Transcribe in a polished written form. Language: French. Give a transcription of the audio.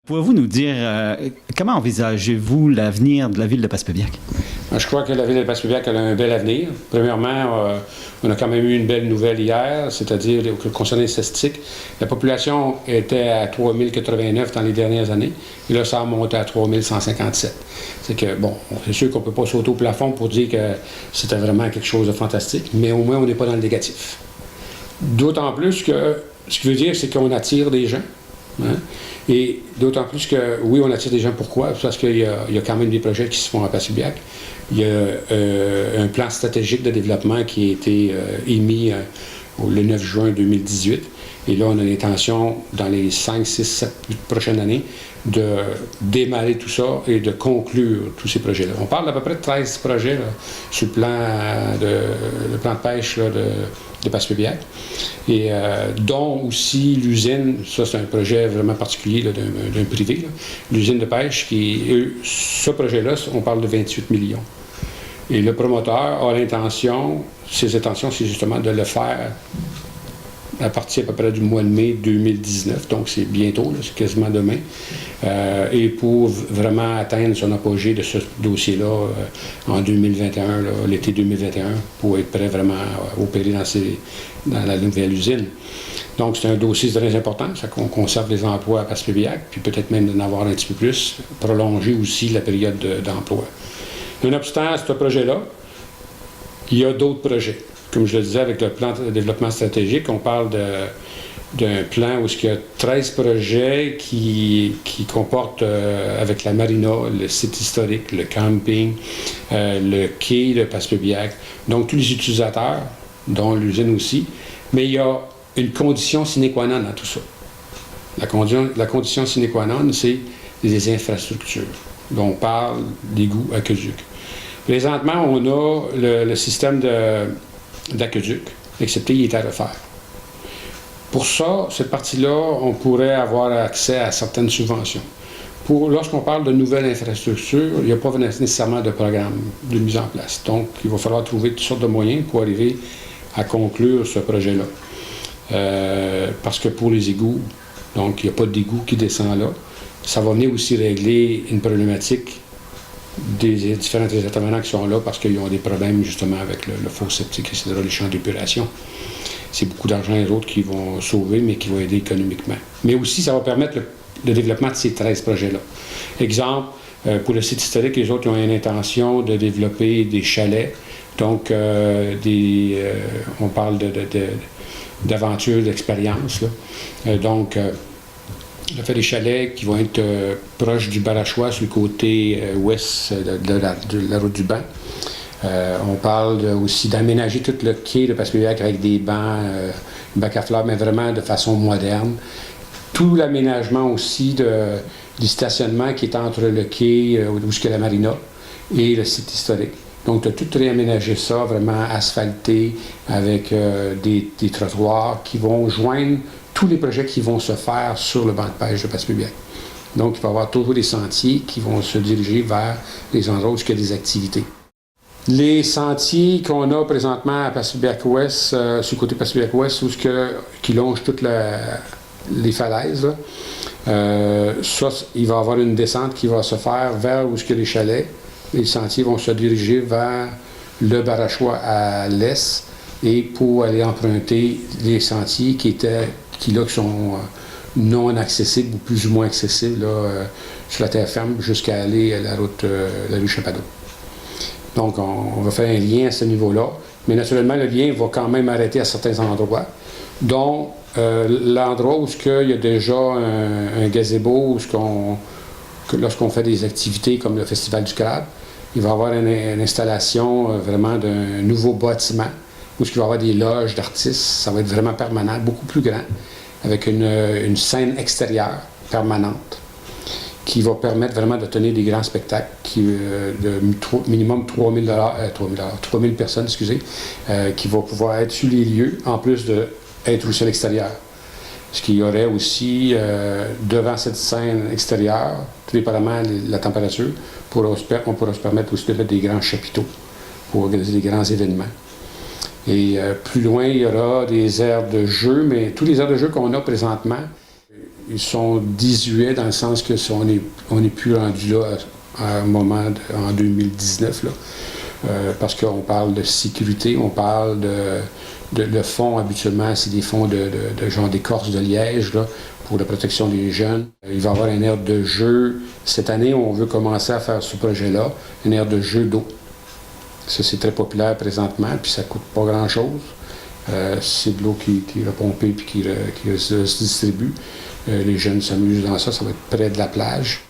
Pouvez-vous nous dire comment envisagez-vous l'avenir de la ville de Passepébiac? Je crois que la ville de Passepébiac a un bel avenir. Premièrement, on a quand même eu une belle nouvelle hier, c'est-à-dire concernant les statistiques, la population était à 3089 dans les dernières années, et là, ça a monté à 3157. C'est que, bon, c'est sûr qu'on ne peut pas sauter au plafond pour dire que c'était vraiment quelque chose de fantastique, mais au moins, on n'est pas dans le négatif. D'autant plus que, ce qui veut dire, c'est qu'on attire des gens. Hein? Et d'autant plus que, oui, on attire des gens. Pourquoi? Parce qu'il y a quand même des projets qui se font à Passepébiac. Il y a un plan stratégique de développement qui a été émis le 9 juin 2018. Et là, on a l'intention, dans les 5, 6, 7 prochaines années, de démarrer tout ça et de conclure tous ces projets-là. On parle d'à peu près de 13 projets là, sur le plan de pêche là, de Passepébiac, et dont aussi l'usine, ça c'est un projet vraiment particulier d'un privé, l'usine de pêche, ce projet-là, on parle de 28 millions. Et le promoteur a l'intention, ses intentions, c'est justement de le faire à partir à peu près du mois de mai 2019, donc c'est bientôt, c'est quasiment demain, et pour vraiment atteindre son apogée de ce dossier-là en 2021, l'été 2021, pour être prêt vraiment à opérer dans la nouvelle usine. Donc c'est un dossier très important, ça qu'on conserve des emplois à Passepébiac, puis peut-être même d'en avoir un petit peu plus, prolonger aussi la période d'emploi. Nonobstant ce projet-là, il y a d'autres projets. Comme je le disais, avec le plan de développement stratégique, on parle d'un plan où il y a 13 projets qui comportent, avec la marina, le site historique, le camping, le quai de Passepébiac, donc tous les utilisateurs, dont l'usine aussi, mais il y a une condition sine qua non dans tout ça. La condition sine qua non, c'est les infrastructures. Donc on parle d'égouts, aqueducs. Présentement, on a le système d'aqueduc, excepté il est à refaire. Pour ça, cette partie-là, on pourrait avoir accès à certaines subventions. Lorsqu'on parle de nouvelles infrastructures, il n'y a pas nécessairement de programme de mise en place. Donc, il va falloir trouver toutes sortes de moyens pour arriver à conclure ce projet-là. Parce que pour les égouts, donc il n'y a pas d'égout qui descend là. Ça va venir aussi régler une problématique des différents intervenants qui sont là parce qu'ils ont des problèmes justement avec le faux septique, etc., les champs d'épuration. C'est beaucoup d'argent et autres qui vont sauver, mais qui vont aider économiquement. Mais aussi, ça va permettre le développement de ces 13 projets-là. Exemple, pour le site historique, les autres ont une intention de développer des chalets. Donc, on parle d'aventure, d'expérience. On a fait des chalets qui vont être proches du Barachois sur le côté ouest de la route du Banc. On parle aussi d'aménager tout le quai de Passepébiac avec des bancs, bacs à fleurs, mais vraiment de façon moderne. Tout l'aménagement aussi du stationnement qui est entre le quai où est la marina et le site historique. Donc, tu as tout réaménagé ça, vraiment asphalté, avec des trottoirs qui vont joindre tous les projets qui vont se faire sur le banc de pêche de Passepébiac. Donc, il va y avoir toujours des sentiers qui vont se diriger vers les endroits où il y a des activités. Les sentiers qu'on a présentement à Passepébiac-Ouest, sur le côté Passepébiac-Ouest, qui longent toutes les falaises, ça, il va y avoir une descente qui va se faire vers où il y a les chalets. Les sentiers vont se diriger vers le Barachois à l'est et pour aller emprunter les sentiers qui sont non accessibles ou plus ou moins accessibles sur la terre ferme jusqu'à aller à la rue Chapadot. Donc, on va faire un lien à ce niveau-là, mais naturellement, le lien va quand même arrêter à certains endroits, dont l'endroit où il y a déjà un gazebo, lorsqu'on fait des activités comme le Festival du Crabe, il va y avoir une installation vraiment d'un nouveau bâtiment où il va y avoir des loges d'artistes. Ça va être vraiment permanent, beaucoup plus grand, avec une scène extérieure permanente qui va permettre vraiment de tenir des grands spectacles de minimum 3000 personnes, qui vont pouvoir être sur les lieux, en plus d'être aussi à l'extérieur. Ce qu'il y aurait aussi devant cette scène extérieure, tout dépendamment de la température, on pourra se permettre aussi de mettre des grands chapiteaux pour organiser des grands événements. Et plus loin, il y aura des aires de jeu, mais tous les aires de jeu qu'on a présentement, Ils sont 18 dans le sens que on n'est plus rendu là à un moment en 2019, là. Parce qu'on parle de sécurité, on parle le fonds, habituellement, c'est des fonds de genre d'écorce de liège, là, pour la protection des jeunes. Il va y avoir une aire de jeu. Cette année, on veut commencer à faire ce projet-là, une aire de jeu d'eau. Ça, c'est très populaire présentement, puis ça coûte pas grand-chose. C'est de l'eau qui est repompée puis qui se distribue. Les jeunes s'amusent dans ça, ça va être près de la plage.